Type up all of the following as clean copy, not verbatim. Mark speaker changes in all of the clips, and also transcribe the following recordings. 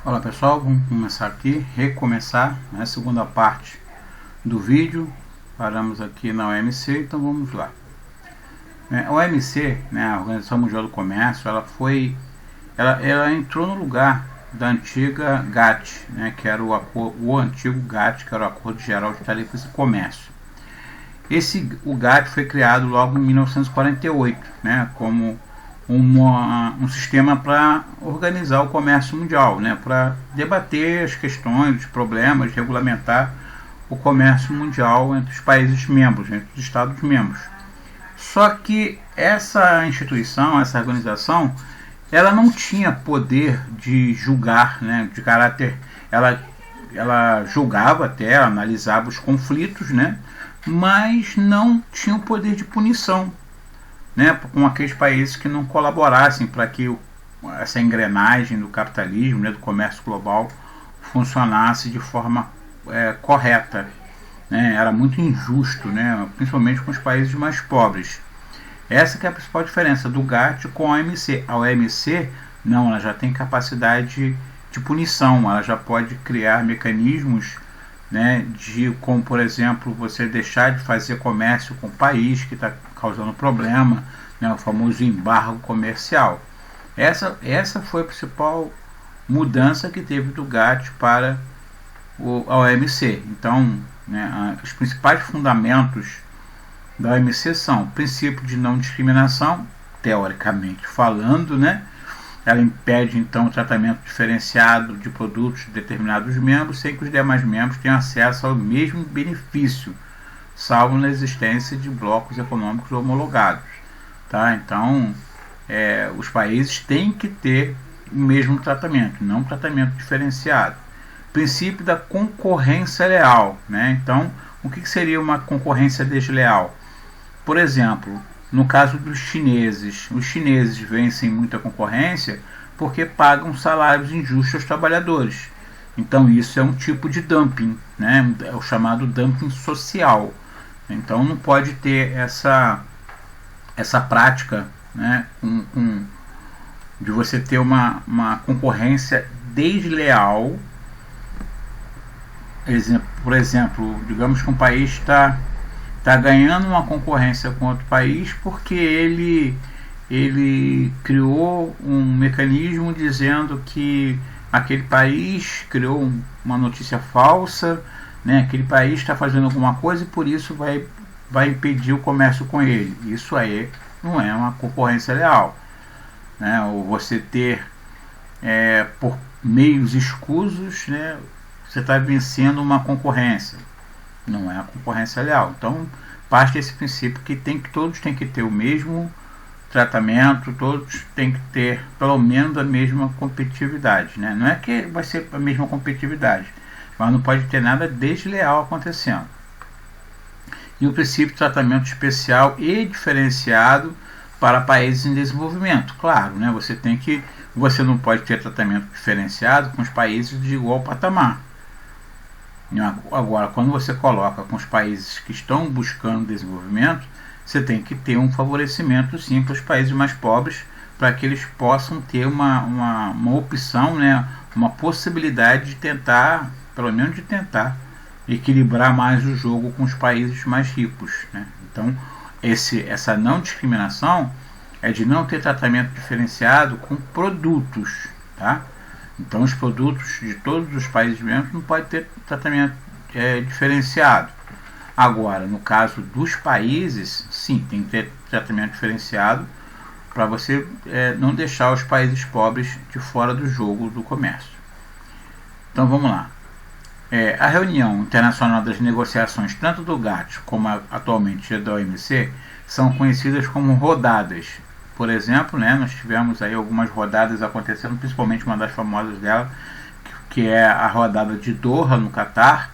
Speaker 1: Olá pessoal, vamos começar aqui, recomeçar a segunda parte do vídeo. Paramos aqui na OMC, então vamos lá. A OMC, né, a Organização Mundial do Comércio, ela entrou no lugar da antiga GATT, né, que era o antigo GATT, que era o Acordo Geral de Tarifas e Comércio. O GATT foi criado logo em 1948, né, como um sistema para organizar o comércio mundial, né, para debater as questões, os problemas, regulamentar o comércio mundial entre os países membros, entre os Estados membros. Só que essa instituição, essa organização, ela não tinha poder de julgar, né, de caráter, ela julgava até, analisava os conflitos, né, mas não tinha o poder de punição, né, com aqueles países que não colaborassem para que essa engrenagem do capitalismo, né, do comércio global, funcionasse de forma correta. Né? Era muito injusto, né, principalmente com os países mais pobres. Essa que é a principal diferença do GATT com a OMC. A OMC, não, ela já tem capacidade de punição, ela já pode criar mecanismos, né, como por exemplo você deixar de fazer comércio com o país que está causando problema, né, o famoso embargo comercial. Essa foi a principal mudança que teve do GATT para a OMC. Então, né, os principais fundamentos da OMC são o princípio de não discriminação, teoricamente falando, né? Ela impede então o tratamento diferenciado de produtos de determinados membros, sem que os demais membros tenham acesso ao mesmo benefício, salvo na existência de blocos econômicos homologados. Tá? Então, os países têm que ter o mesmo tratamento, não um tratamento diferenciado. Princípio da concorrência leal. Né? Então, o que seria uma concorrência desleal? Por exemplo, no caso dos chineses, os chineses vencem muita concorrência porque pagam salários injustos aos trabalhadores. Então isso é um tipo de dumping, né? É o chamado dumping social. Então não pode ter essa prática, né? De você ter uma concorrência desleal. Por exemplo, digamos que um país está ganhando uma concorrência com outro país porque ele criou um mecanismo dizendo que aquele país criou uma notícia falsa, né? Aquele país está fazendo alguma coisa e por isso vai impedir o comércio com ele. Isso aí não é uma concorrência leal, né? Ou você ter por meios escusos, né, você está vencendo uma concorrência. Não é a concorrência leal. Então, parte desse princípio que todos têm que ter o mesmo tratamento, todos têm que ter pelo menos a mesma competitividade. Né? Não é que vai ser a mesma competitividade, mas não pode ter nada desleal acontecendo. E o princípio de tratamento especial e diferenciado para países em desenvolvimento. Claro, né? Você não pode ter tratamento diferenciado com os países de igual patamar. Agora, quando você coloca com os países que estão buscando desenvolvimento, você tem que ter um favorecimento sim para os países mais pobres, para que eles possam ter uma opção, né, uma possibilidade de tentar, pelo menos de tentar, equilibrar mais o jogo com os países mais ricos. Né? Então, essa não discriminação é de não ter tratamento diferenciado com produtos, tá? Então, os produtos de todos os países membros não podem ter tratamento diferenciado. Agora, no caso dos países, sim, tem que ter tratamento diferenciado para você não deixar os países pobres de fora do jogo do comércio. Então, vamos lá. A reunião internacional das negociações, tanto do GATT como atualmente da OMC, são conhecidas como rodadas. Por exemplo, né, nós tivemos aí algumas rodadas acontecendo, principalmente uma das famosas dela, que é a rodada de Doha, no Catar,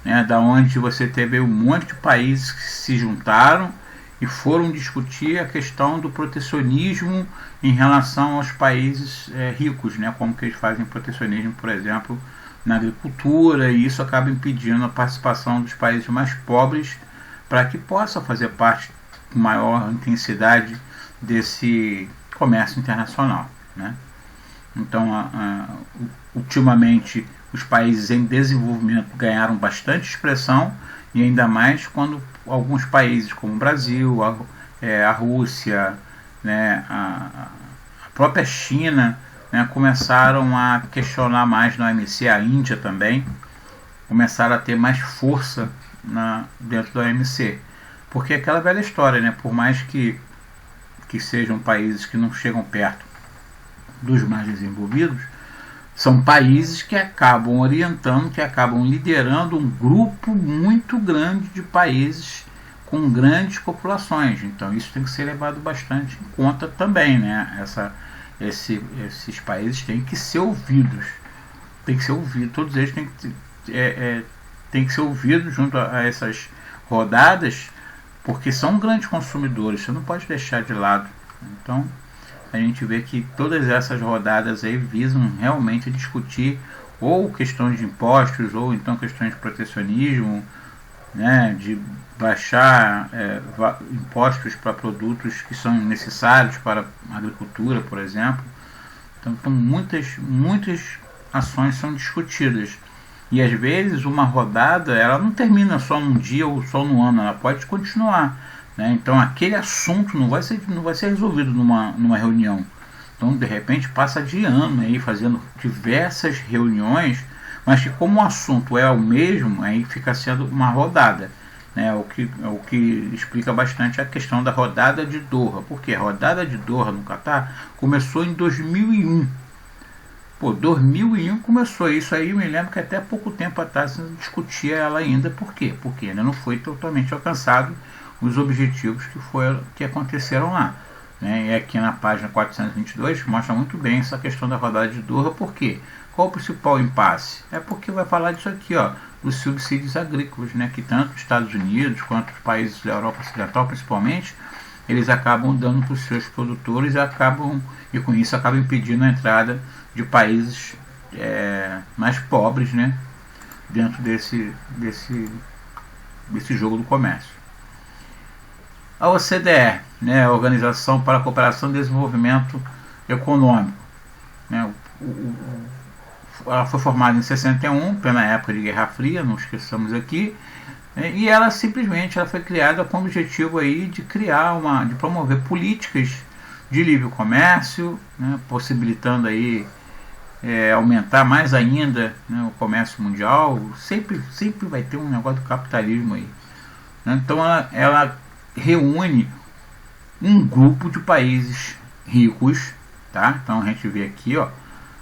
Speaker 1: né, da onde você teve um monte de países que se juntaram e foram discutir a questão do protecionismo em relação aos países ricos, né, como que eles fazem protecionismo, por exemplo, na agricultura, e isso acaba impedindo a participação dos países mais pobres para que possa fazer parte com maior intensidade desse comércio internacional. Né? Então, ultimamente os países em desenvolvimento ganharam bastante expressão, e ainda mais quando alguns países como o Brasil, a Rússia, né, a própria China, né, começaram a questionar mais no OMC, a Índia também começaram a ter mais força dentro do OMC, porque é aquela velha história, né, por mais que sejam países que não chegam perto dos mais desenvolvidos, são países que acabam orientando, que acabam liderando um grupo muito grande de países com grandes populações. Então isso tem que ser levado bastante em conta também, né? Esses países têm que ser ouvidos, todos eles têm que ser ouvidos junto a essas rodadas, porque são grandes consumidores, você não pode deixar de lado. Então a gente vê que todas essas rodadas aí visam realmente discutir ou questões de impostos, ou então questões de protecionismo, né, de baixar impostos para produtos que são necessários para a agricultura, por exemplo. Então muitas ações são discutidas. E às vezes uma rodada ela não termina só num dia ou só no ano, ela pode continuar. Né? Então aquele assunto não vai ser resolvido numa reunião. Então de repente passa de ano aí fazendo diversas reuniões, mas que como o assunto é o mesmo, aí fica sendo uma rodada. Né? O que explica bastante a questão da rodada de Doha. Porque a rodada de Doha no Catar começou em 2001. 2001 começou isso aí, eu me lembro que até pouco tempo atrás se discutia ela ainda. Por quê? Porque ainda não foi totalmente alcançado os objetivos que aconteceram lá. Né? E aqui na página 422 mostra muito bem essa questão da rodada de Doha. Por quê? Qual o principal impasse? É porque vai falar disso aqui, ó, dos subsídios agrícolas, né? Que tanto os Estados Unidos quanto os países da Europa Ocidental, principalmente, eles acabam dando para os seus produtores e com isso acabam impedindo a entrada de países mais pobres, né, dentro desse jogo do comércio. A OCDE, né, a Organização para a Cooperação e Desenvolvimento Econômico, né, ela foi formada em 61, plena época de Guerra Fria, não esqueçamos aqui, e ela simplesmente foi criada com o objetivo aí de de promover políticas de livre comércio, né, possibilitando aí aumentar mais ainda, né, o comércio mundial. Sempre vai ter um negócio do capitalismo aí. Né? Então ela reúne um grupo de países ricos, tá? Então a gente vê aqui, ó,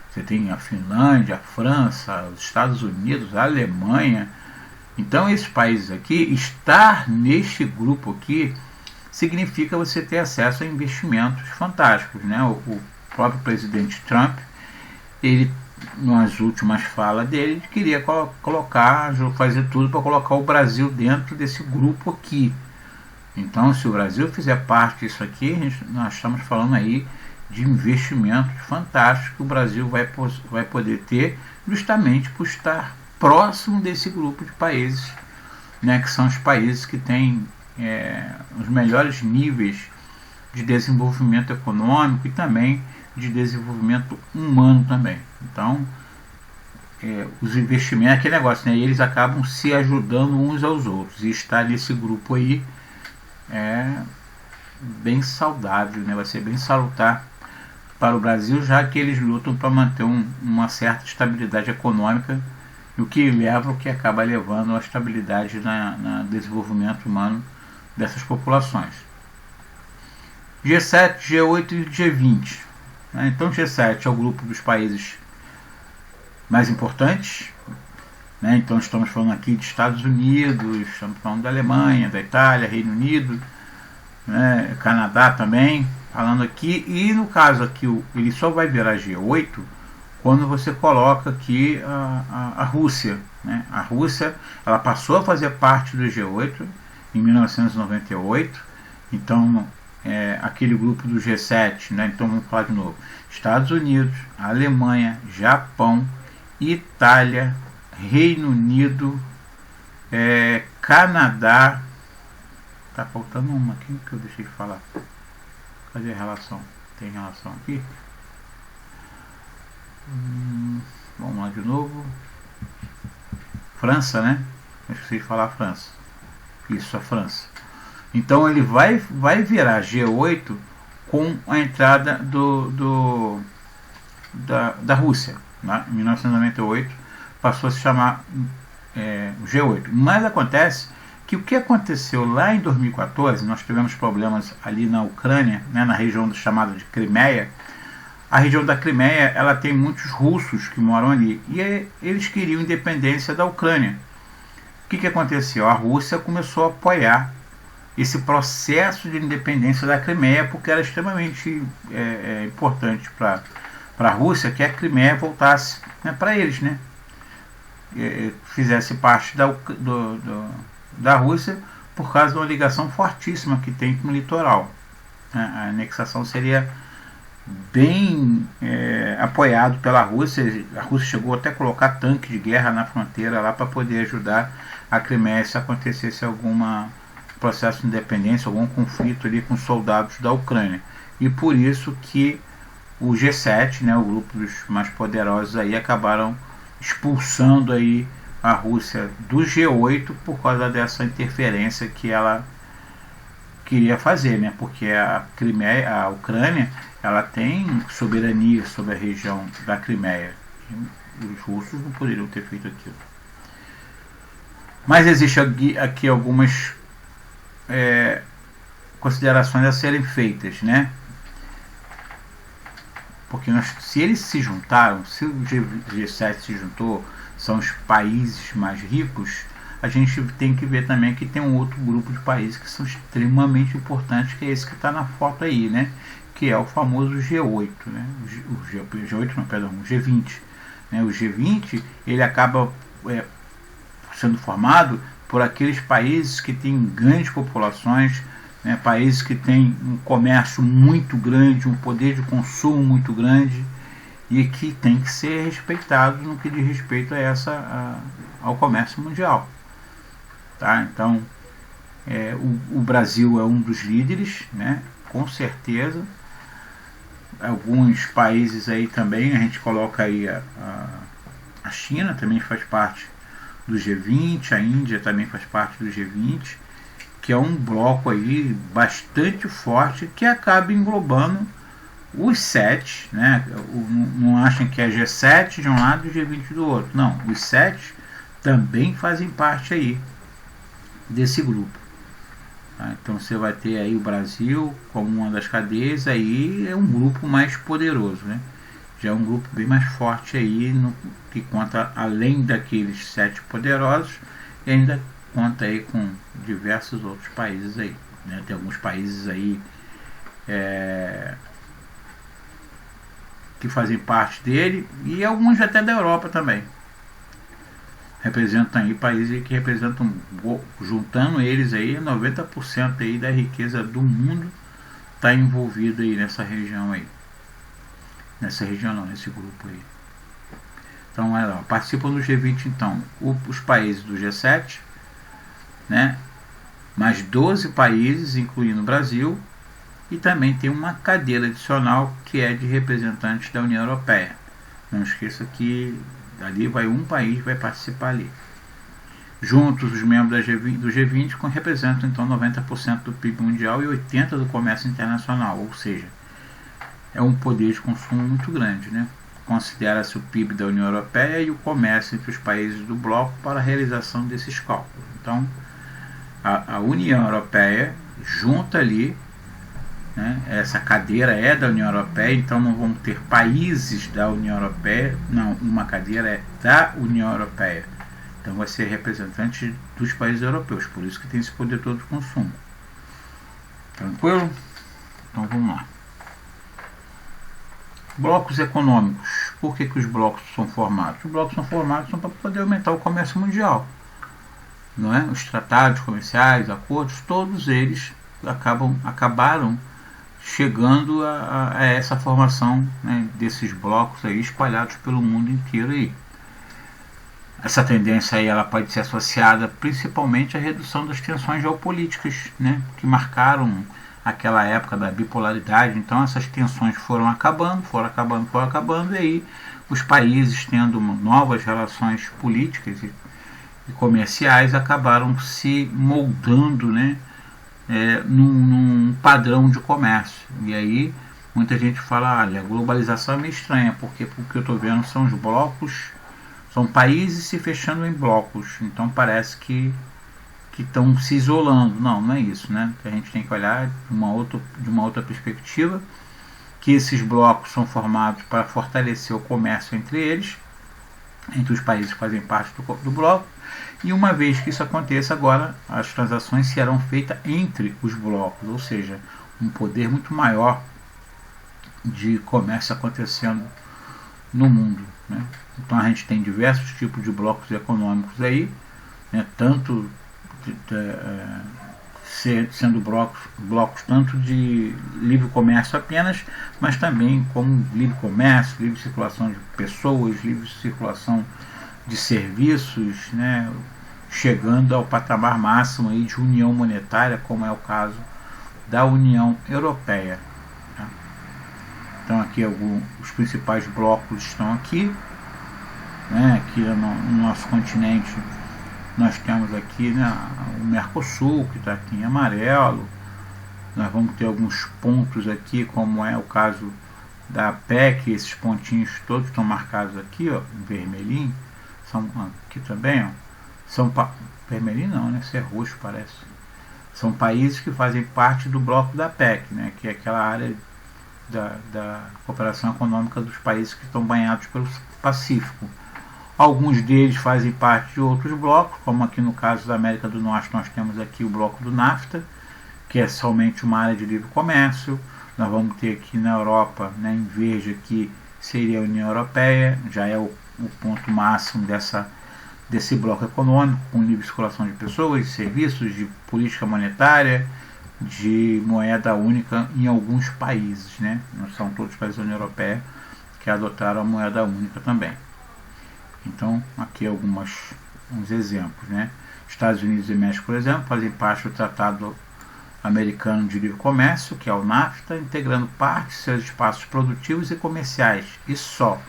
Speaker 1: você tem a Finlândia, a França, os Estados Unidos, a Alemanha. Então esses países aqui, estar neste grupo aqui significa você ter acesso a investimentos fantásticos, né? O próprio presidente Trump, ele, nas últimas falas dele, queria fazer tudo para colocar o Brasil dentro desse grupo aqui. Então, se o Brasil fizer parte disso aqui, nós estamos falando aí de investimentos fantásticos que o Brasil vai poder ter, justamente por estar próximo desse grupo de países, né, que são os países que têm os melhores níveis de desenvolvimento econômico e também de desenvolvimento humano também. Então, os investimentos, aquele negócio, né, eles acabam se ajudando uns aos outros, e estar nesse grupo aí é bem saudável, né, vai ser bem salutar para o Brasil, já que eles lutam para manter uma certa estabilidade econômica, o que acaba levando a estabilidade no desenvolvimento humano dessas populações. G7, G8 e G20. Então G7 é o grupo dos países mais importantes, né? Então estamos falando aqui de Estados Unidos, estamos falando da Alemanha, da Itália, Reino Unido, né? Canadá também, falando aqui. E no caso aqui ele só vai virar G8 quando você coloca aqui a Rússia, né? A Rússia, ela passou a fazer parte do G8 em 1998, então aquele grupo do G7, né? Então vamos falar de novo: Estados Unidos, Alemanha, Japão, Itália, Reino Unido, Canadá. Tá faltando uma aqui que eu deixei de falar. Cadê a relação? Tem relação aqui? Vamos lá de novo. França, né? Eu esqueci de falar França. Isso, a França. Então ele vai virar G8 com a entrada da Rússia. Né? Em 1998 passou a se chamar G8. Mas acontece que o que aconteceu lá em 2014, nós tivemos problemas ali na Ucrânia, né, na região chamada de Crimeia. A região da Crimeia, ela tem muitos russos que moram ali e eles queriam independência da Ucrânia. O que aconteceu? A Rússia começou a apoiar esse processo de independência da Crimeia porque era extremamente importante para a Rússia que a Crimeia voltasse, né, para eles, né, fizesse parte da Rússia por causa de uma ligação fortíssima que tem com o litoral. A anexação seria bem apoiado pela Rússia. A Rússia chegou até a colocar tanque de guerra na fronteira lá para poder ajudar a Crimeia se acontecesse algum processo de independência, algum conflito ali com soldados da Ucrânia. E por isso que o G7, né, o grupo dos mais poderosos aí, acabaram expulsando aí a Rússia do G8 por causa dessa interferência que ela queria fazer, né? Porque a Ucrânia, ela tem soberania sobre a região da Crimeia. Os russos não poderiam ter feito aquilo. Mas existe aqui algumas considerações a serem feitas, né? Porque se eles se juntaram, se o G7 se juntou, são os países mais ricos, a gente tem que ver também que tem um outro grupo de países que são extremamente importantes, que é esse que está na foto aí, né? Que é o famoso G8, né? O G20. Né? O G20 ele acaba sendo formado por aqueles países que têm grandes populações, né? Países que têm um comércio muito grande, um poder de consumo muito grande e que tem que ser respeitados no que diz respeito ao comércio mundial. Tá? Então, o Brasil é um dos líderes, né? Com certeza. Alguns países aí também, a gente coloca aí a China também faz parte do G20, a Índia também faz parte do G20, que é um bloco aí bastante forte que acaba englobando os 7, né? Não achem que é G7 de um lado e G20 do outro. Não, os 7 também fazem parte aí desse grupo. Tá? Então você vai ter aí o Brasil como uma das cadeias, aí é um grupo mais poderoso, né? Já é um grupo bem mais forte aí, que conta além daqueles 7 poderosos, e ainda conta aí com diversos outros países aí, né? Tem alguns países aí que fazem parte dele, e alguns até da Europa também. Representam aí países que representam, juntando eles aí, 90% aí da riqueza do mundo está envolvido aí nessa região aí. Nessa região não, nesse grupo aí. Então, participam do G20 então os países do G7, né? Mais 12 países, incluindo o Brasil, e também tem uma cadeira adicional que é de representantes da União Europeia. Não esqueça que ali vai um país vai participar ali. Juntos, os membros do G20 representam então 90% do PIB mundial e 80% do comércio internacional, ou seja, é um poder de consumo muito grande, né? Considera-se o PIB da União Europeia e o comércio entre os países do bloco para a realização desses cálculos. Então, a União Europeia junta ali, né? Essa cadeira é da União Europeia, então não vão ter países da União Europeia, não, uma cadeira é da União Europeia. Então vai ser representante dos países europeus, por isso que tem esse poder todo de consumo. Tranquilo? Então vamos lá. Blocos econômicos. Por que os blocos são formados? Os blocos são formados para poder aumentar o comércio mundial. Não é? Os tratados comerciais, acordos, todos eles acabaram chegando a essa formação, né, desses blocos aí espalhados pelo mundo inteiro aí. Essa tendência aí ela pode ser associada principalmente à redução das tensões geopolíticas, né, que marcaram aquela época da bipolaridade. Então essas tensões foram acabando, e aí os países tendo novas relações políticas e comerciais acabaram se moldando, né, num padrão de comércio. E aí muita gente fala, olha, a globalização é meio estranha, porque o que eu estou vendo são os blocos, são países se fechando em blocos, então parece que estão se isolando. Não, não é isso, né? A gente tem que olhar de uma outra perspectiva, que esses blocos são formados para fortalecer o comércio entre eles, entre os países que fazem parte do bloco, e uma vez que isso aconteça, agora as transações serão feitas entre os blocos, ou seja, um poder muito maior de comércio acontecendo no mundo, né? Então a gente tem diversos tipos de blocos econômicos aí, né? Tanto sendo blocos tanto de livre comércio apenas, mas também como livre comércio, livre circulação de pessoas, livre circulação de serviços, né? Chegando ao patamar máximo aí de união monetária, como é o caso da União Europeia. Tá? Então aqui os principais blocos estão aqui, né? Aqui no nosso continente nós temos aqui, né, o Mercosul, que está aqui em amarelo. Nós vamos ter alguns pontos aqui, como é o caso da PEC. Esses pontinhos todos estão marcados aqui, ó, em vermelhinho. São aqui também, ó. Vermelhinho não, né? Isso é roxo, parece. São países que fazem parte do bloco da PEC, né, que é aquela área da cooperação econômica dos países que estão banhados pelo Pacífico. Alguns deles fazem parte de outros blocos, como aqui no caso da América do Norte nós temos aqui o bloco do NAFTA, que é somente uma área de livre comércio. Nós vamos ter aqui na Europa, né, em verde aqui, seria a União Europeia, já é o ponto máximo desse bloco econômico, com livre circulação de pessoas, de serviços, de política monetária, de moeda única em alguns países, né? Não são todos os países da União Europeia que adotaram a moeda única também. Então, aqui uns exemplos, né? Estados Unidos e México, por exemplo, fazem parte do Tratado Americano de Livre Comércio, que é o NAFTA, integrando parte de seus espaços produtivos e comerciais, e só.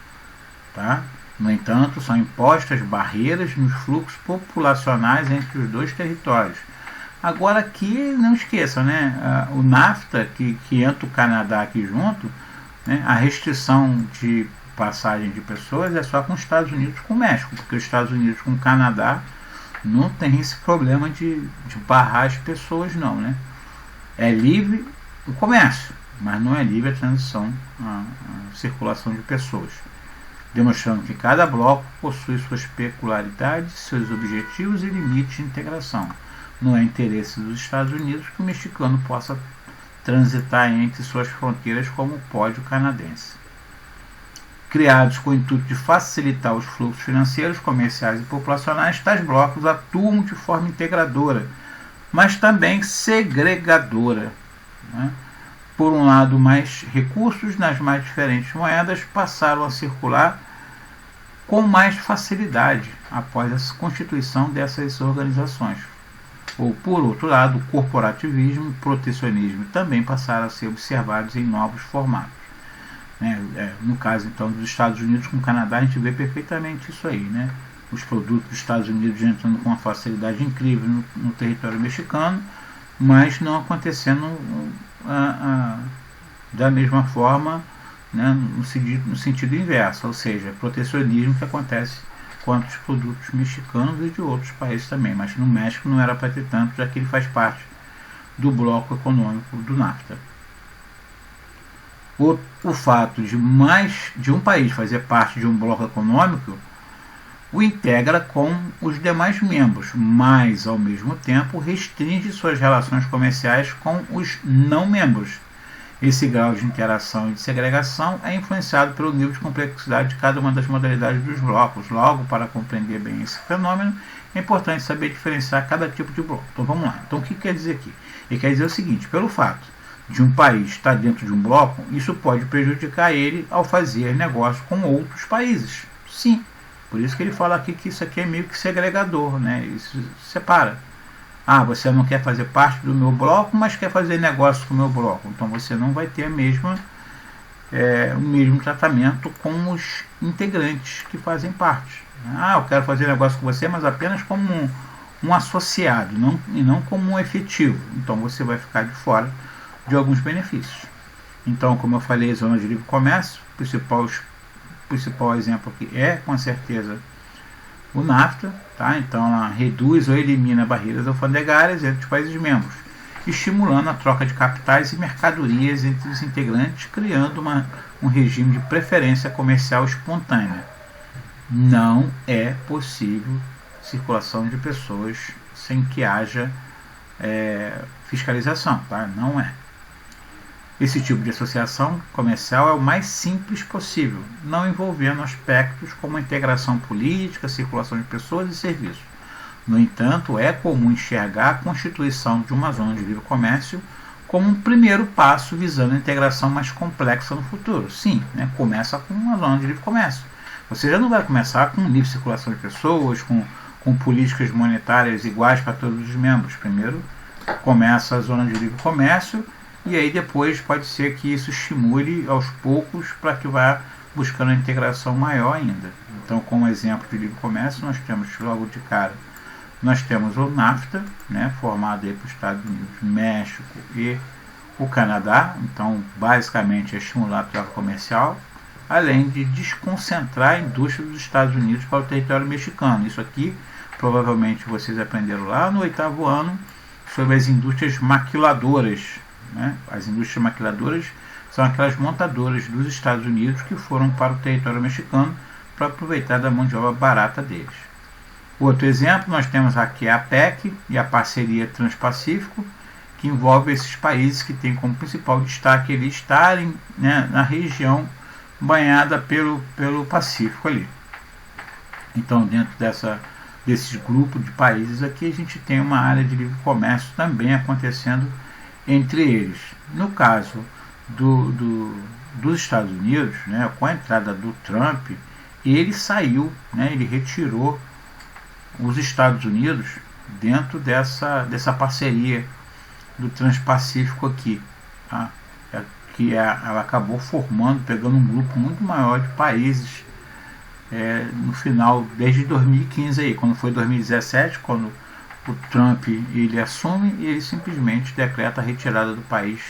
Speaker 1: Tá? No entanto, são impostas barreiras nos fluxos populacionais entre os dois territórios. Agora aqui, não esqueçam, né? O NAFTA, que entra o Canadá aqui junto, né? A restrição de passagem de pessoas é só com os Estados Unidos e com o México, porque os Estados Unidos com o Canadá não tem esse problema de barrar as pessoas, não, né? É livre o comércio, mas não é livre a transição, a circulação de pessoas, demonstrando que cada bloco possui suas peculiaridades, seus objetivos e limites de integração. Não é interesse dos Estados Unidos que o mexicano possa transitar entre suas fronteiras como pode o canadense. Criados com o intuito de facilitar os fluxos financeiros, comerciais e populacionais, tais blocos atuam de forma integradora, mas também segregadora, né? Por um lado, mais recursos nas mais diferentes moedas passaram a circular com mais facilidade após a constituição dessas organizações. Ou, por outro lado, o corporativismo e protecionismo também passaram a ser observados em novos formatos. No caso então dos Estados Unidos com o Canadá, a gente vê perfeitamente isso aí, né? Os produtos dos Estados Unidos entrando com uma facilidade incrível no território mexicano, mas não acontecendo da mesma forma, né, no sentido inverso, ou seja, protecionismo que acontece com os produtos mexicanos e de outros países também, mas no México não era para ter tanto, já que ele faz parte do bloco econômico do NAFTA. O fato de um país fazer parte de um bloco econômico o integra com os demais membros, mas ao mesmo tempo restringe suas relações comerciais com os não membros. Esse grau de interação e de segregação é influenciado pelo nível de complexidade de cada uma das modalidades dos blocos. Logo, para compreender bem esse fenômeno, é importante saber diferenciar cada tipo de bloco. Então vamos lá. Então o que quer dizer aqui? Ele quer dizer o seguinte: pelo fato de um país estar dentro de um bloco, isso pode prejudicar ele ao fazer negócio com outros países. Sim, por isso que ele fala aqui que isso aqui é meio que segregador, né? Isso separa. Ah, você não quer fazer parte do meu bloco, mas quer fazer negócio com o meu bloco. Então você não vai ter a mesma o mesmo tratamento com os integrantes que fazem parte. Eu quero fazer negócio com você, mas apenas como um associado, e não como um efetivo. Então você vai ficar de fora de alguns benefícios. Então, como eu falei, zona de livre comércio, principal exemplo aqui é, com certeza, o NAFTA, tá? Então ela reduz ou elimina barreiras alfandegárias entre os países membros, estimulando a troca de capitais e mercadorias entre os integrantes, criando um regime de preferência comercial espontânea. Não é possível circulação de pessoas sem que haja fiscalização, tá? Não é. Esse tipo de associação comercial é o mais simples possível, não envolvendo aspectos como a integração política, circulação de pessoas e serviços. No entanto, é comum enxergar a constituição de uma zona de livre comércio como um primeiro passo visando a integração mais complexa no futuro. Sim, começa com uma zona de livre comércio. Você já não vai começar com livre circulação de pessoas, com políticas monetárias iguais para todos os membros. Primeiro começa a zona de livre comércio, e aí depois pode ser que isso estimule aos poucos para que vá buscando a integração maior ainda. Então, como exemplo de livre comércio, nós temos logo de cara, nós temos o NAFTA, formado aí por Estados Unidos, México e o Canadá. Então, basicamente é estimular a troca comercial, além de desconcentrar a indústria dos Estados Unidos para o território mexicano. Isso aqui, provavelmente vocês aprenderam lá no 8º ano, sobre as indústrias maquiladoras. As indústrias maquiladoras são aquelas montadoras dos Estados Unidos que foram para o território mexicano para aproveitar da mão de obra barata deles. Outro exemplo, nós temos aqui a APEC e a Parceria Transpacífico, que envolve esses países que têm como principal destaque eles estarem na região banhada pelo Pacífico ali. Então, dentro desses grupos de países aqui, a gente tem uma área de livre comércio também acontecendo entre eles. No caso dos Estados Unidos, com a entrada do Trump, ele saiu, ele retirou os Estados Unidos dentro dessa parceria do Transpacífico aqui, tá? Ela acabou pegando um grupo muito maior de países no final, desde 2015 aí, quando foi 2017, quando o Trump ele assume e ele simplesmente decreta a retirada do país,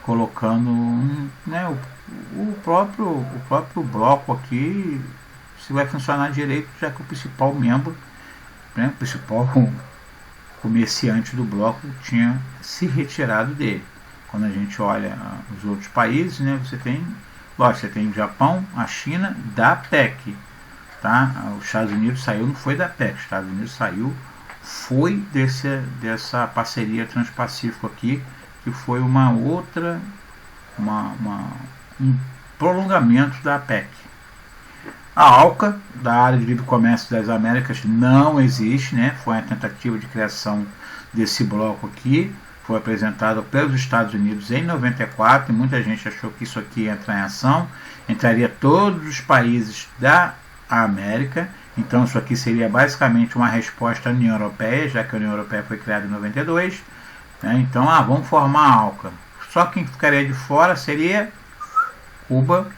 Speaker 1: colocando o próprio bloco aqui, se vai funcionar direito, já que o principal membro, o principal comerciante do bloco tinha se retirado dele. Quando a gente olha os outros países, você tem o Japão, a China, da PEC, tá? Os Estados Unidos saiu, não foi da PEC, os Estados Unidos saiu, foi dessa parceria Transpacífico aqui, que foi um prolongamento da PEC. A ALCA, da Área de Livre Comércio das Américas, não existe, foi a tentativa de criação desse bloco aqui, foi apresentado pelos Estados Unidos em 94, e muita gente achou que isso aqui entra em ação, entraria todos os países da América. Então isso aqui seria basicamente uma resposta à União Europeia, já que a União Europeia foi criada em 92. Então, vamos formar a ALCA. Só quem ficaria de fora seria Cuba,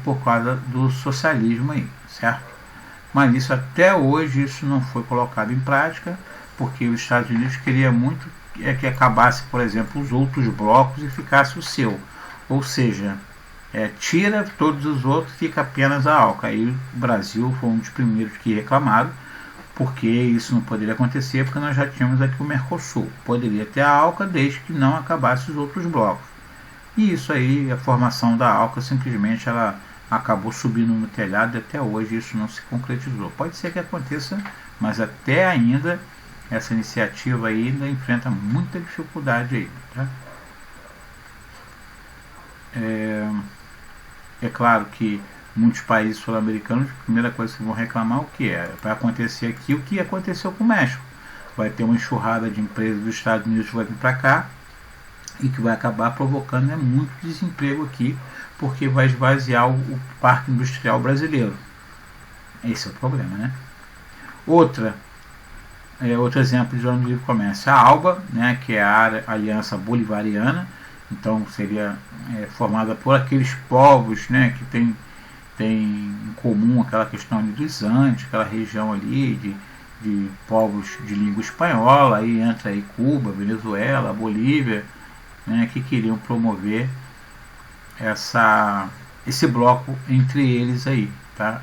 Speaker 1: por causa do socialismo aí, certo? Mas isso até hoje isso não foi colocado em prática, porque os Estados Unidos queria muito que acabasse, por exemplo, os outros blocos e ficasse o seu. Ou seja, tira todos os outros, fica apenas a ALCA. Aí o Brasil foi um dos primeiros que reclamaram, porque isso não poderia acontecer, porque nós já tínhamos aqui o Mercosul. Poderia ter a ALCA desde que não acabasse os outros blocos. E isso aí, a formação da ALCA, simplesmente ela acabou subindo no telhado e até hoje isso não se concretizou. Pode ser que aconteça, mas até ainda essa iniciativa aí ainda enfrenta muita dificuldade aí, tá? É claro que muitos países sul-americanos, a primeira coisa que vão reclamar o que é? Vai acontecer aqui o que aconteceu com o México. Vai ter uma enxurrada de empresas dos Estados Unidos que vai vir para cá e que vai acabar provocando muito desemprego aqui, porque vai esvaziar o parque industrial brasileiro. Esse é o problema, Outro exemplo de zona de livre comércio, a ALBA, que é a Aliança Bolivariana, Então seria formada por aqueles povos, né, que tem em comum aquela questão ali dos Andes, aquela região ali de povos de língua espanhola, aí entra aí Cuba, Venezuela, Bolívia, né, que queriam promover esse bloco entre eles aí, tá?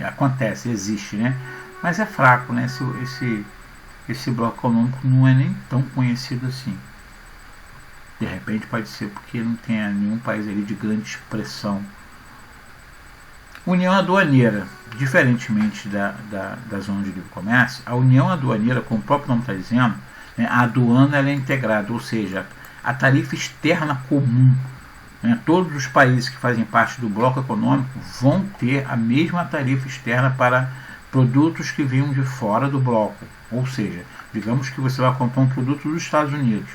Speaker 1: Acontece, existe, né? Mas é fraco, né? Esse bloco econômico não é nem tão conhecido assim. De repente pode ser porque não tem nenhum país ali de grande expressão. União aduaneira, diferentemente da zona de livre comércio, a união aduaneira, como o próprio nome está dizendo, né, a aduana ela é integrada, ou seja, a tarifa externa comum. Né, todos os países que fazem parte do bloco econômico vão ter a mesma tarifa externa para produtos que vinham de fora do bloco. Ou seja, digamos que você vai comprar um produto dos Estados Unidos.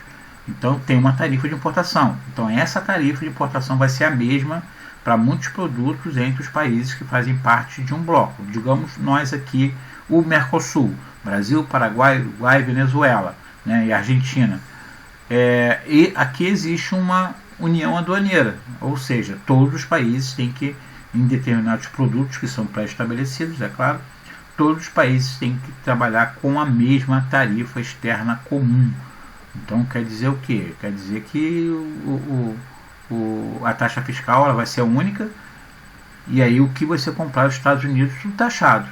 Speaker 1: Então tem uma tarifa de importação. Então essa tarifa de importação vai ser a mesma para muitos produtos entre os países que fazem parte de um bloco. Digamos nós aqui, o Mercosul, Brasil, Paraguai, Uruguai, Venezuela, né, e Argentina. E aqui existe uma união aduaneira, ou seja, todos os países têm que, em determinados produtos que são pré-estabelecidos, é claro, todos os países têm que trabalhar com a mesma tarifa externa comum. Então quer dizer o quê? Quer dizer que a taxa fiscal ela vai ser única, e aí o que você comprar nos Estados Unidos tudo taxado.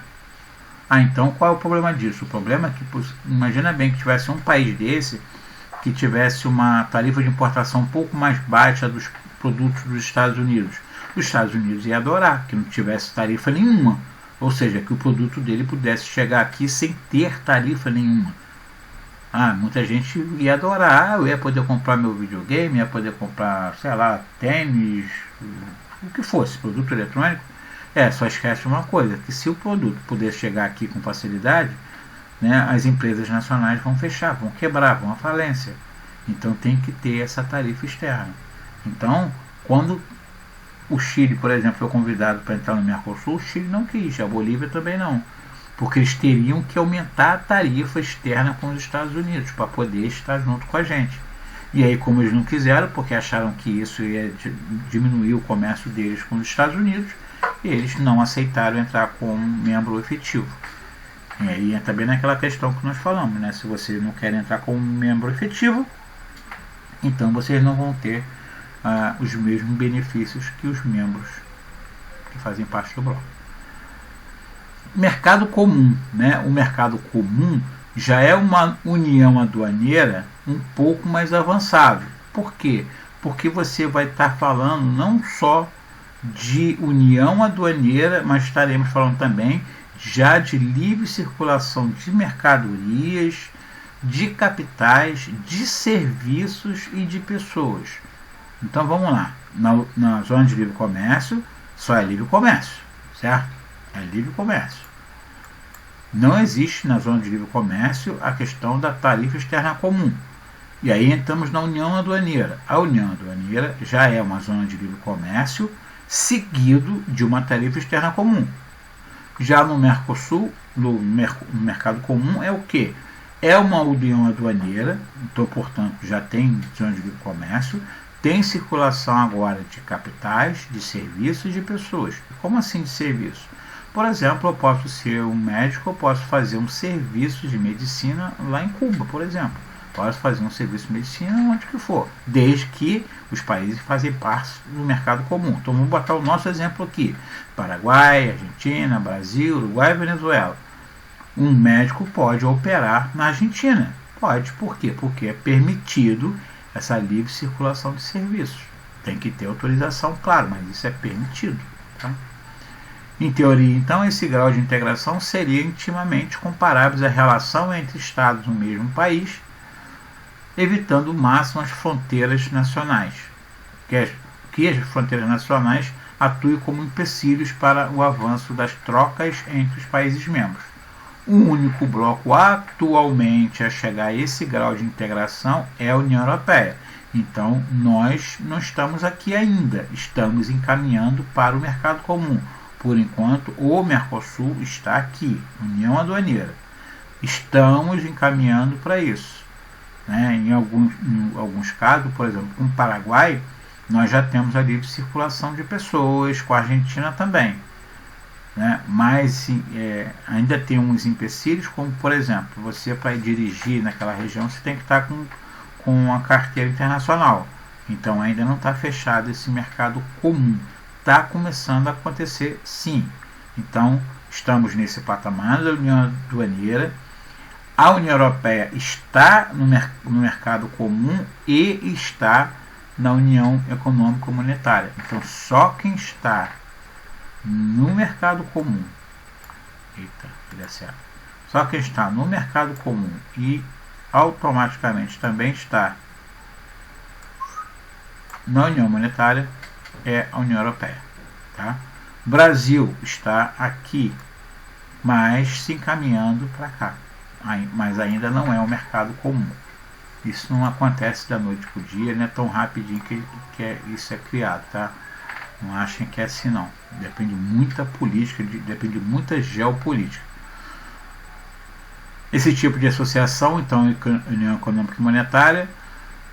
Speaker 1: Então qual é o problema disso? O problema é que, imagina bem que tivesse um país desse que tivesse uma tarifa de importação um pouco mais baixa dos produtos dos Estados Unidos. Os Estados Unidos ia adorar que não tivesse tarifa nenhuma, ou seja, que o produto dele pudesse chegar aqui sem ter tarifa nenhuma. Muita gente ia adorar, eu ia poder comprar meu videogame, ia poder comprar, sei lá, tênis, o que fosse, produto eletrônico. Só esquece uma coisa, que se o produto puder chegar aqui com facilidade, né, as empresas nacionais vão fechar, vão quebrar, vão à falência. Então tem que ter essa tarifa externa. Então, quando o Chile, por exemplo, foi convidado para entrar no Mercosul, o Chile não quis, a Bolívia também não. Porque eles teriam que aumentar a tarifa externa com os Estados Unidos para poder estar junto com a gente. E aí, como eles não quiseram, porque acharam que isso ia diminuir o comércio deles com os Estados Unidos, eles não aceitaram entrar como membro efetivo. E aí entra bem naquela questão que nós falamos, né? Se você não quer entrar como membro efetivo, então vocês não vão ter os mesmos benefícios que os membros que fazem parte do bloco. Mercado comum, né? O mercado comum já é uma união aduaneira um pouco mais avançado. Por quê? Porque você vai estar falando não só de união aduaneira, mas estaremos falando também já de livre circulação de mercadorias, de capitais, de serviços e de pessoas. Então vamos lá, na zona de livre comércio só é livre comércio, certo? É livre comércio. Não existe na zona de livre comércio a questão da tarifa externa comum. E aí entramos na união aduaneira. A união aduaneira já é uma zona de livre comércio seguido de uma tarifa externa comum. Já no Mercosul, no mercado comum, é o que? É uma união aduaneira, então, portanto, já tem zona de livre comércio, tem circulação agora de capitais, de serviços e de pessoas. Como assim de serviço? Por exemplo, eu posso ser um médico, eu posso fazer um serviço de medicina lá em Cuba, por exemplo. Posso fazer um serviço de medicina onde que for, desde que os países fazem parte do mercado comum. Então vamos botar o nosso exemplo aqui. Paraguai, Argentina, Brasil, Uruguai e Venezuela. Um médico pode operar na Argentina. Pode, por quê? Porque é permitido essa livre circulação de serviços. Tem que ter autorização, claro, mas isso é permitido. Tá? Em teoria, então, esse grau de integração seria intimamente comparável à relação entre estados no mesmo país, evitando o máximo as fronteiras nacionais, que as fronteiras nacionais atuem como empecilhos para o avanço das trocas entre os países membros. O único bloco atualmente a chegar a esse grau de integração é a União Europeia. Então, nós não estamos aqui ainda, estamos encaminhando para o mercado comum. Por enquanto, o Mercosul está aqui, União Aduaneira. Estamos encaminhando para isso. né? Em alguns casos, por exemplo, com o Paraguai, nós já temos a livre circulação de pessoas, com a Argentina também, né? Mas ainda tem uns empecilhos, como por exemplo, você para dirigir naquela região você tem que estar com a carteira internacional. Então ainda não está fechado esse mercado comum. Está começando a acontecer sim. Então estamos nesse patamar da União Aduaneira. A União Europeia está no mercado comum e está na União Econômica e Monetária. Então só quem está no mercado comum, só quem está no mercado comum e automaticamente também está na União Monetária é a União Europeia, tá? O Brasil está aqui, mas se encaminhando para cá, mas ainda não é o mercado comum. Isso não acontece da noite para o dia, não é tão rapidinho que isso é criado, tá? Não achem que é assim não. Depende de muita política, depende de muita geopolítica. Esse tipo de associação, então, União Econômica e Monetária,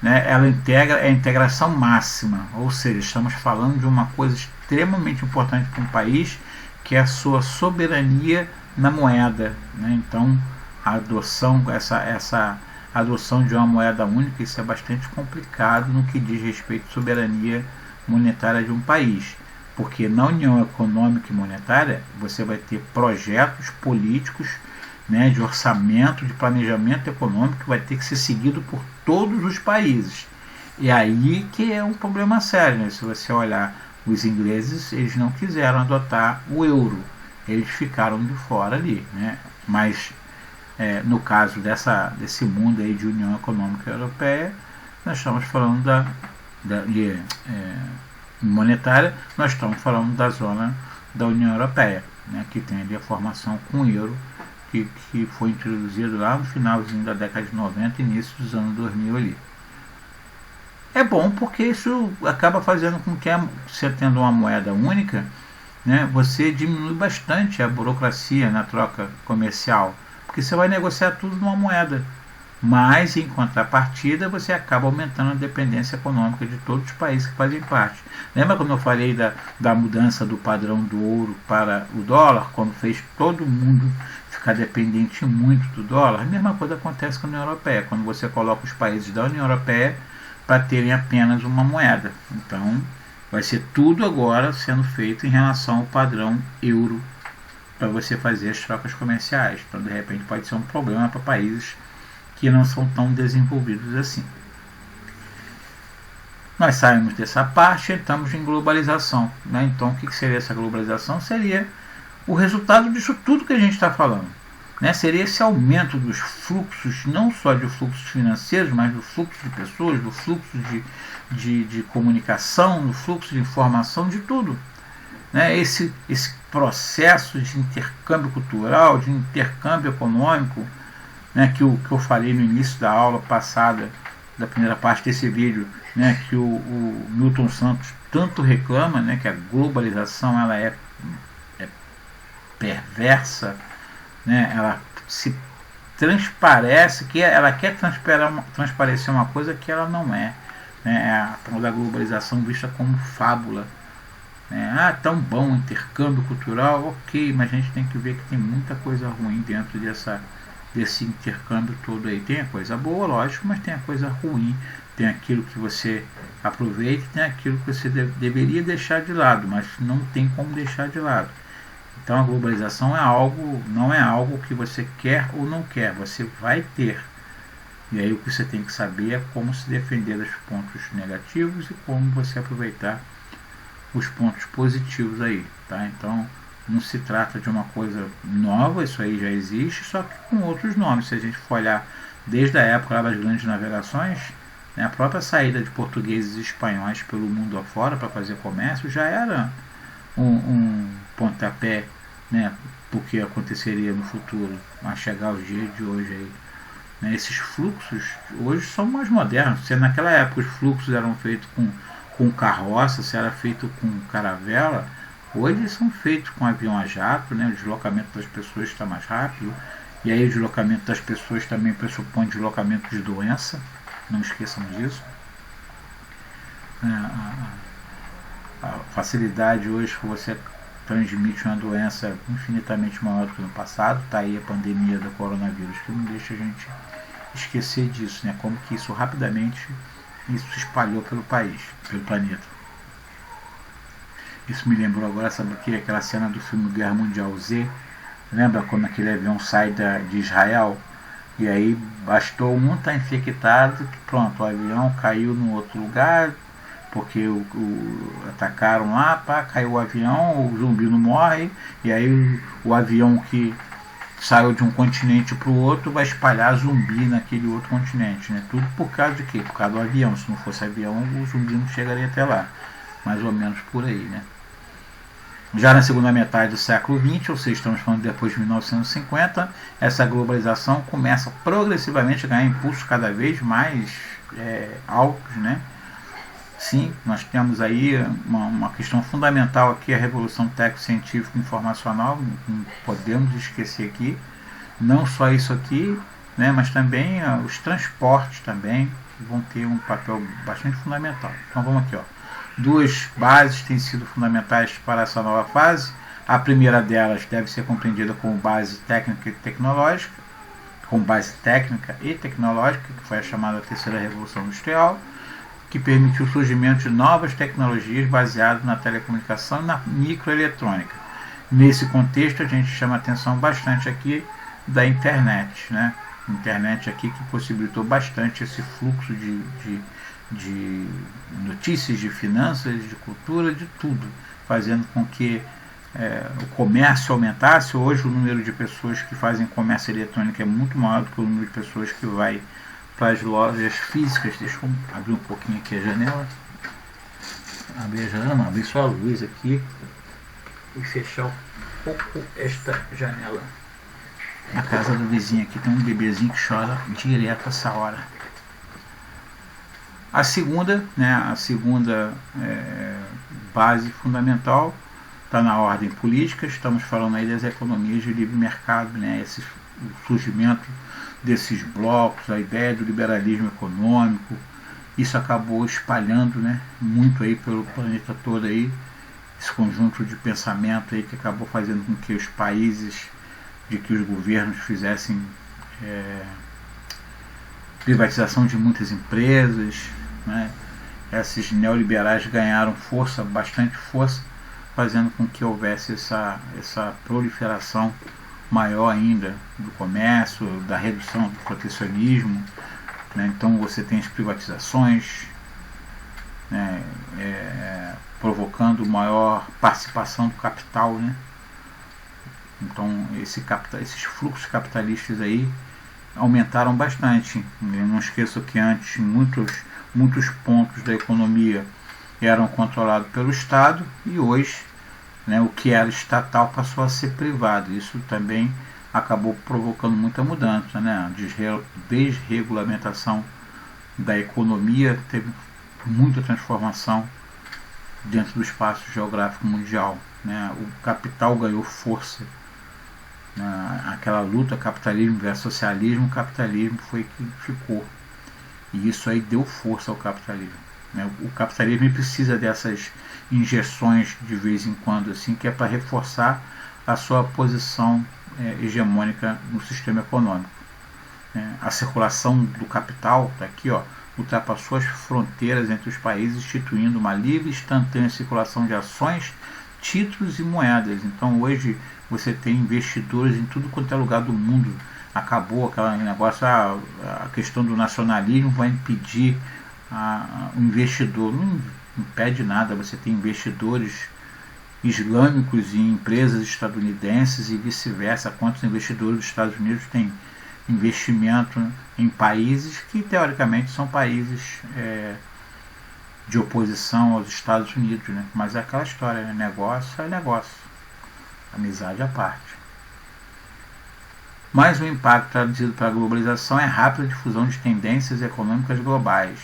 Speaker 1: né, ela é a integração máxima, ou seja, estamos falando de uma coisa extremamente importante para um país, que é a sua soberania na moeda, né? Então, a adoção, essa adoção de uma moeda única, isso é bastante complicado no que diz respeito à soberania monetária de um país, porque na União Econômica e Monetária você vai ter projetos políticos, né, de orçamento, de planejamento econômico que vai ter que ser seguido por todos os países. E aí que é um problema sério, né? Se você olhar os ingleses, eles não quiseram adotar o euro, eles ficaram de fora ali, né? Mas no caso desse mundo aí de União Econômica Europeia, nós estamos falando monetária, nós estamos falando da zona da União Europeia, né, que tem ali a formação com o euro, que foi introduzido lá no finalzinho da década de 90 e início dos anos 2000 ali. É bom porque isso acaba fazendo com que você tendo uma moeda única, né, você diminui bastante a burocracia na troca comercial, porque você vai negociar tudo numa moeda. Mas, em contrapartida, você acaba aumentando a dependência econômica de todos os países que fazem parte. Lembra quando eu falei da mudança do padrão do ouro para o dólar, quando fez todo mundo ficar dependente muito do dólar? A mesma coisa acontece com a União Europeia, quando você coloca os países da União Europeia para terem apenas uma moeda. Então, vai ser tudo agora sendo feito em relação ao padrão euro para você fazer as trocas comerciais. Então, de repente, pode ser um problema para países que não são tão desenvolvidos assim. Nós saímos dessa parte e estamos em globalização, né? Então, o que seria essa globalização? Seria o resultado disso tudo que a gente está falando, né? Seria esse aumento dos fluxos, não só de fluxos financeiros, mas do fluxo de pessoas, do fluxo de comunicação, do fluxo de informação, de tudo, né? Esse processo de intercâmbio cultural, de intercâmbio econômico, né, que eu falei no início da aula passada, da primeira parte desse vídeo, né, que o Milton Santos tanto reclama, né, que a globalização ela é perversa, né, ela se transparece, que ela quer transparecer uma coisa que ela não é, né, a tal da globalização vista como fábula, né? Tão bom intercâmbio cultural, ok, mas a gente tem que ver que tem muita coisa ruim dentro desse intercâmbio todo aí. Tem a coisa boa, lógico, mas tem a coisa ruim, tem aquilo que você aproveita, tem aquilo que você deveria deixar de lado, mas não tem como deixar de lado. Então a globalização não é algo que você quer ou não quer, você vai ter. E aí o que você tem que saber é como se defender dos pontos negativos e como você aproveitar os pontos positivos aí, tá? Então não se trata de uma coisa nova, isso aí já existe, só que com outros nomes. Se a gente for olhar desde a época das grandes navegações, né, a própria saída de portugueses e espanhóis pelo mundo afora para fazer comércio já era um pontapé, né, porque aconteceria no futuro, a chegar aos dias de hoje aí, né? Esses fluxos hoje são mais modernos. Se naquela época os fluxos eram feitos com carroça, se era feito com caravela, hoje são feitos com avião a jato, né? O deslocamento das pessoas está mais rápido E aí o deslocamento das pessoas também pressupõe deslocamento de doença, não esqueçam disso. A facilidade hoje que você transmite uma doença infinitamente maior do que no passado. Está aí a pandemia do coronavírus, que não deixa a gente esquecer disso, né? Como que isso rapidamente se espalhou pelo país, pelo planeta. Isso me lembrou agora, sabe o que? Aquela cena do filme Guerra Mundial Z. Lembra quando aquele avião sai de Israel? E aí bastou um estar infectado, que pronto, o avião caiu no outro lugar, porque atacaram lá, caiu o avião, o zumbi não morre, e aí o avião que saiu de um continente para o outro vai espalhar zumbi naquele outro continente, né? Tudo por causa de quê? Por causa do avião. Se não fosse avião, o zumbi não chegaria até lá. Mais ou menos por aí, né? Já na segunda metade do século XX, ou seja, estamos falando depois de 1950, essa globalização começa progressivamente a ganhar impulsos cada vez mais altos, né? Sim, nós temos aí uma questão fundamental aqui, a revolução técnico-científica informacional, não podemos esquecer aqui, não só isso aqui, né, mas também os transportes também vão ter um papel bastante fundamental. Então vamos aqui, ó. Duas bases têm sido fundamentais para essa nova fase. A primeira delas deve ser compreendida como base técnica e tecnológica, que foi a chamada terceira revolução industrial, que permitiu o surgimento de novas tecnologias baseadas na telecomunicação e na microeletrônica. Nesse contexto, a gente chama atenção bastante aqui da internet, né? Internet aqui que possibilitou bastante esse fluxo de notícias, de finanças, de cultura, de tudo, fazendo com que o comércio aumentasse. Hoje o número de pessoas que fazem comércio eletrônico é muito maior do que o número de pessoas que vai para as lojas físicas. Deixa eu abrir um pouquinho aqui a janela. Abrir a janela, não, abrir só a luz aqui e fechar um pouco esta janela. Na casa do vizinho aqui tem um bebezinho que chora direto essa hora. A segunda, né, base fundamental está na ordem política. Estamos falando aí das economias de livre mercado, né, o surgimento desses blocos, a ideia do liberalismo econômico. Isso acabou espalhando, né, muito aí pelo planeta todo aí, esse conjunto de pensamento aí que acabou fazendo com que os países, que os governos fizessem privatização de muitas empresas, né? Esses neoliberais ganharam força, bastante força, fazendo com que houvesse essa proliferação maior ainda do comércio, da redução do protecionismo, né? Então você tem as privatizações, né? Provocando maior participação do capital, né? Então esses fluxos capitalistas aí aumentaram bastante. Eu não esqueço que antes muitos pontos da economia eram controlados pelo Estado e hoje, né, o que era estatal passou a ser privado. Isso também acabou provocando muita mudança, né? Desregulamentação da economia, teve muita transformação dentro do espaço geográfico mundial, né? O capital ganhou força. Aquela luta capitalismo versus socialismo, o capitalismo foi que ficou, e isso aí deu força ao capitalismo, né? O capitalismo precisa dessas injeções de vez em quando, assim, que é para reforçar a sua posição hegemônica no sistema econômico, né? A circulação do capital aqui, ó, ultrapassou as fronteiras entre os países, instituindo uma livre e instantânea circulação de ações, títulos e moedas. Então hoje você tem investidores em tudo quanto é lugar do mundo. Acabou aquele negócio, a questão do nacionalismo vai impedir o investidor. Não impede nada. Você tem investidores islâmicos em empresas estadunidenses e vice-versa. Quantos investidores dos Estados Unidos têm investimento em países que teoricamente são países de oposição aos Estados Unidos, né? Mas é aquela história, né? Negócio é negócio, amizade à parte. Mas o impacto traduzido para a globalização é a rápida difusão de tendências econômicas globais.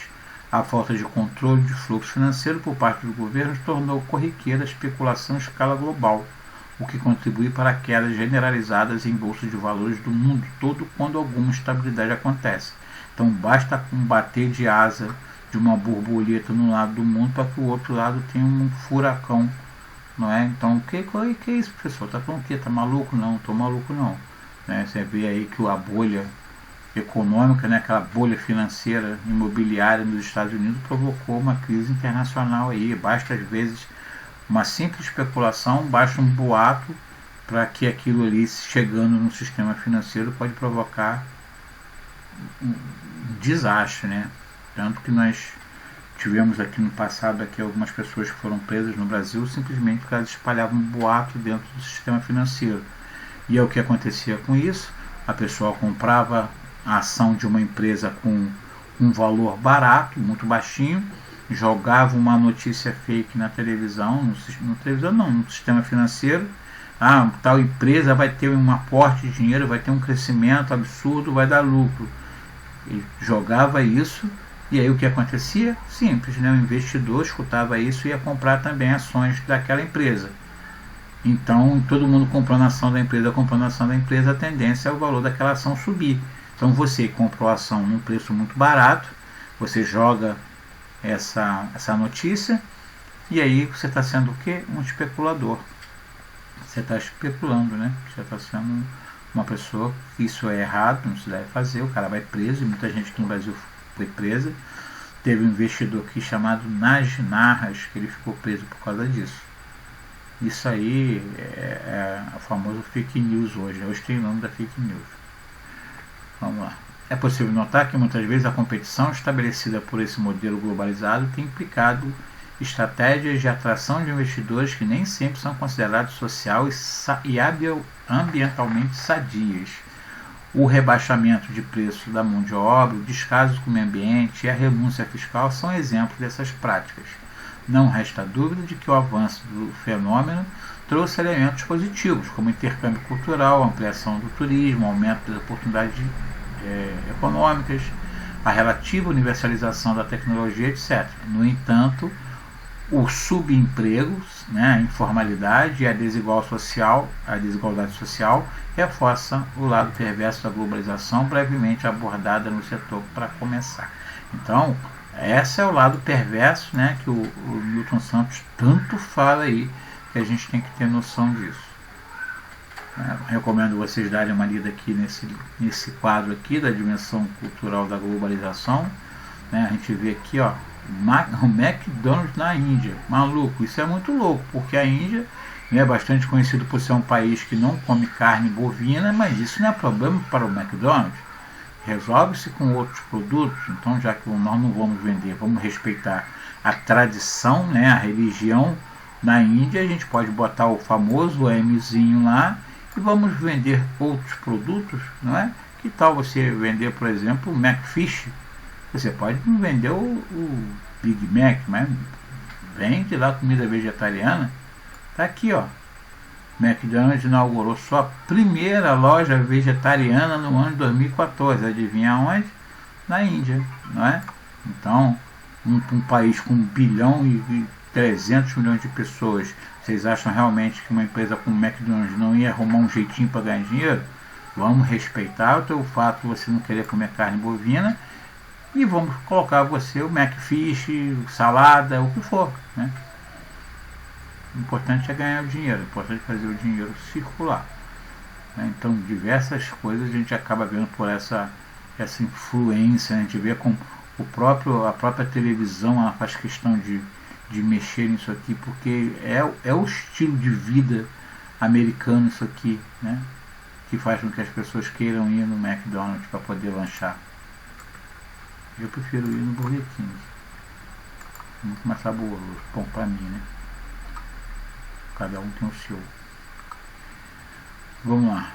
Speaker 1: A falta de controle de fluxo financeiro por parte dos governos tornou corriqueira a especulação em escala global, o que contribui para quedas generalizadas em bolsas de valores do mundo todo quando alguma instabilidade acontece. Então basta bater de asa de uma borboleta no lado do mundo para que o outro lado tenha um furacão, não é? Então, que é isso, professor? Tá falando o quê? Tá maluco? Não, tô maluco não. Né? Você vê aí que a bolha econômica, né, aquela bolha financeira imobiliária nos Estados Unidos provocou uma crise internacional aí. Basta às vezes uma simples especulação, basta um boato para que aquilo ali chegando no sistema financeiro pode provocar um desastre, né? Tanto que nós tivemos aqui no passado aqui algumas pessoas que foram presas no Brasil simplesmente porque elas espalhavam um boato dentro do sistema financeiro. E é o que acontecia com isso: a pessoa comprava a ação de uma empresa com um valor barato, muito baixinho, jogava uma notícia fake na televisão, no sistema financeiro. Tal empresa vai ter um aporte de dinheiro, vai ter um crescimento absurdo, vai dar lucro. E jogava isso, e aí o que acontecia? Simples, né? O investidor escutava isso e ia comprar também ações daquela empresa. Então, todo mundo comprando a ação da empresa, a tendência é o valor daquela ação subir. Então, você comprou a ação num preço muito barato, você joga essa notícia, e aí você está sendo o quê? Um especulador. Você está especulando, né? Você está sendo uma pessoa que isso é errado, não se deve fazer, o cara vai preso, e muita gente aqui no Brasil foi presa. Teve um investidor aqui chamado Naj Narras, que ele ficou preso por causa disso. Isso aí é o famoso fake news hoje. Hoje tem o nome da fake news. Vamos lá. É possível notar que muitas vezes a competição estabelecida por esse modelo globalizado tem implicado estratégias de atração de investidores que nem sempre são considerados social e ambientalmente sadias. O rebaixamento de preço da mão de obra, o descaso com o meio ambiente e a renúncia fiscal são exemplos dessas práticas. Não resta dúvida de que o avanço do fenômeno trouxe elementos positivos, como intercâmbio cultural, ampliação do turismo, aumento das oportunidades econômicas, a relativa universalização da tecnologia, etc. No entanto, o subemprego, né, a informalidade e a desigualdade social reforçam o lado perverso da globalização, brevemente abordada no setor para começar. Então, esse é o lado perverso, né, que o Milton Santos tanto fala aí, que a gente tem que ter noção disso. Recomendo vocês darem uma lida aqui nesse quadro aqui da dimensão cultural da globalização. A gente vê aqui, ó, o McDonald's na Índia. Maluco, isso é muito louco, porque a Índia é bastante conhecido por ser um país que não come carne bovina, mas isso não é problema para o McDonald's. Resolve-se com outros produtos. Então, já que nós não vamos vender, vamos respeitar a tradição, né, a religião na Índia, a gente pode botar o famoso Mzinho lá e vamos vender outros produtos, não é? Que tal você vender, por exemplo, o McFish? Você pode vender o Big Mac, mas vende lá comida vegetariana. Tá aqui, ó. McDonald's inaugurou sua primeira loja vegetariana no ano de 2014. Adivinha onde? Na Índia, não é? Então, um país com 1 bilhão e 300 milhões de pessoas, vocês acham realmente que uma empresa como o McDonald's não ia arrumar um jeitinho para ganhar dinheiro? Vamos respeitar o teu fato de você não querer comer carne bovina e vamos colocar você o McFish, salada, o que for, né? O importante é ganhar o dinheiro, o importante é fazer o dinheiro circular, né? Então, diversas coisas a gente acaba vendo por essa influência, né? A gente vê com a própria televisão, ela faz questão de mexer nisso aqui, porque é o estilo de vida americano isso aqui, né? Que faz com que as pessoas queiram ir no McDonald's para poder lanchar. Eu prefiro ir no Burger King, muito mais saboroso, bom para mim, né? Cada um tem o seu. Vamos lá.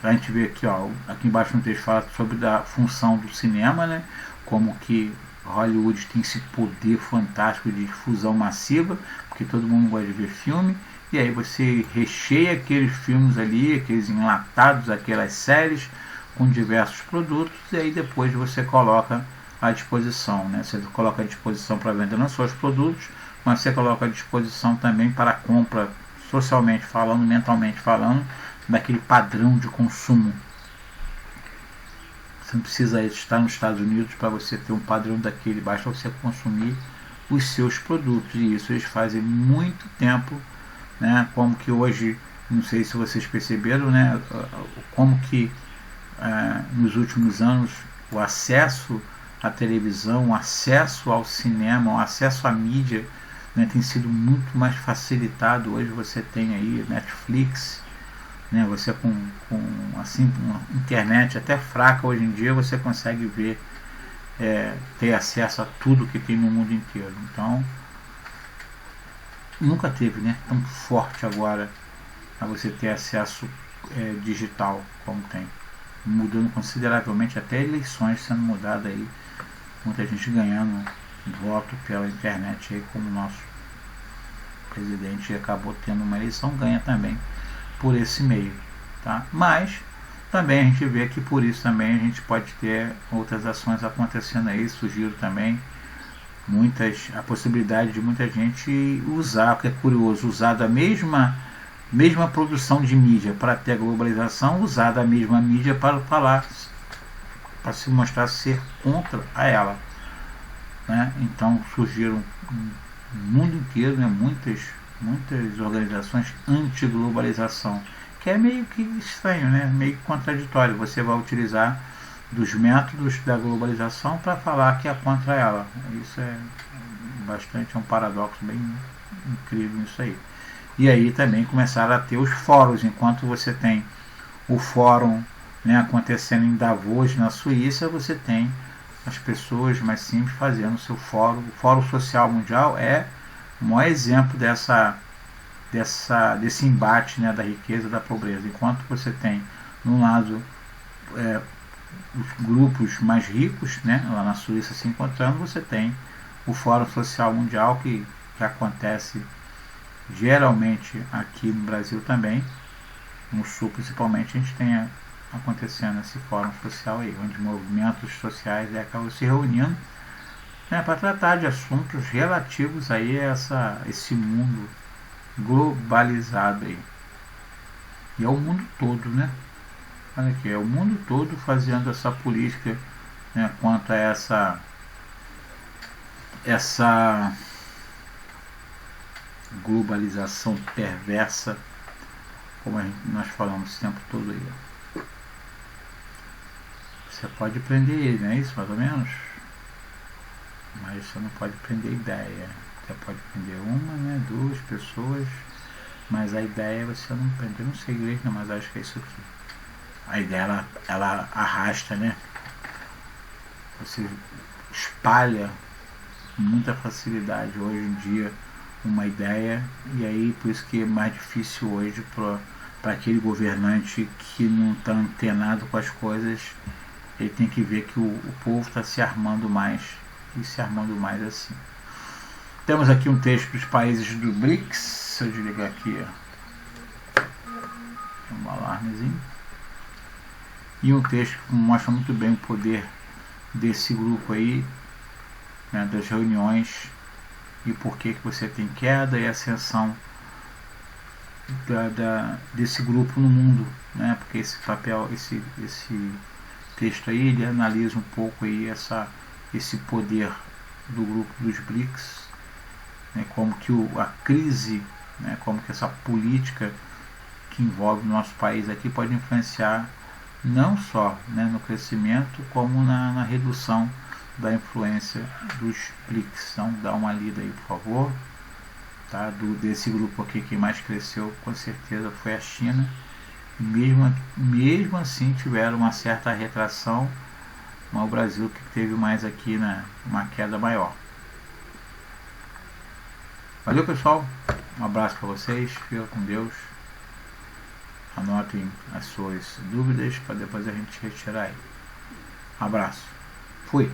Speaker 1: A gente vê aqui, ó, aqui embaixo no texto fala sobre a função do cinema, né? Como que Hollywood tem esse poder fantástico de difusão massiva, porque todo mundo gosta de ver filme, e aí você recheia aqueles filmes ali, aqueles enlatados, aquelas séries, com diversos produtos, e aí depois você coloca à disposição, né? Você coloca à disposição para vender não só os produtos, mas você coloca à disposição também para compra socialmente falando, mentalmente falando, daquele padrão de consumo. Você não precisa estar nos Estados Unidos para você ter um padrão daquele, basta você consumir os seus produtos, e isso eles fazem muito tempo, né? Como que hoje, não sei se vocês perceberam, né? Como que nos últimos anos o acesso à televisão, o acesso ao cinema, o acesso à mídia, né, tem sido muito mais facilitado. Hoje você tem aí Netflix, né, você com assim, uma internet até fraca hoje em dia, você consegue ver, ter acesso a tudo que tem no mundo inteiro. Então nunca teve, né, tão forte agora a você ter acesso digital como tem, mudando consideravelmente, até eleições sendo mudadas aí, muita gente ganhando voto pela internet aí, como o nosso presidente acabou tendo uma eleição, ganha também por esse meio, tá? Mas também a gente vê que por isso também a gente pode ter outras ações acontecendo aí. Sugiro também a possibilidade de muita gente usar, o que é curioso, usar da mesma produção de mídia para ter a globalização, usar da mesma mídia para falar, para se mostrar ser contra a ela, né? Então surgiram no mundo inteiro, né, muitas organizações anti-globalização, que é meio que estranho, né, meio contraditório. Você vai utilizar dos métodos da globalização para falar que é contra ela. Isso é um paradoxo bem incrível isso aí. E aí também começaram a ter os fóruns, enquanto você tem o fórum, né, acontecendo em Davos, na Suíça, você tem as pessoas mais simples fazendo o seu fórum. O Fórum Social Mundial é o maior exemplo desse embate, né, da riqueza e da pobreza. Enquanto você tem, no lado, os grupos mais ricos, né, lá na Suíça se encontrando, você tem o Fórum Social Mundial, que acontece geralmente aqui no Brasil também, no Sul principalmente. A gente tem acontecendo esse fórum social aí, onde movimentos sociais acabam se reunindo, né, para tratar de assuntos relativos aí a esse mundo globalizado aí. E é o mundo todo, né? Olha aqui, é o mundo todo fazendo essa política, né, quanto a essa globalização perversa, como nós falamos o tempo todo aí. Você pode prender ele, não é isso, mais ou menos? Mas você não pode prender ideia. Você pode prender uma, né, 2 pessoas, mas a ideia você não prende. Eu não sei inglês, não, mas acho que é isso aqui. A ideia, ela arrasta, né? Você espalha com muita facilidade hoje em dia uma ideia, e aí por isso que é mais difícil hoje para aquele governante que não está antenado com as coisas. Ele tem que ver que o povo está se armando mais, e se armando mais assim. Temos aqui um texto dos países do BRICS. Se eu desligar aqui, um alarmezinho, e um texto que mostra muito bem o poder desse grupo aí, né, das reuniões, e por que você tem queda e ascensão desse grupo no mundo, né? Porque esse papel, esse texto aí, ele analisa um pouco aí esse poder do grupo dos BRICS, né, como que a crise, né, como que essa política que envolve o nosso país aqui pode influenciar não só, né, no crescimento, como na redução da influência dos BRICS. Então dá uma lida aí, por favor, tá? Desse grupo aqui, quem mais cresceu com certeza foi a China. Mesmo assim tiveram uma certa retração, mas o Brasil que teve mais aqui, uma queda maior. Valeu, pessoal, um abraço para vocês, fica com Deus. Anotem as suas dúvidas para depois a gente retirar aí. Um abraço, fui.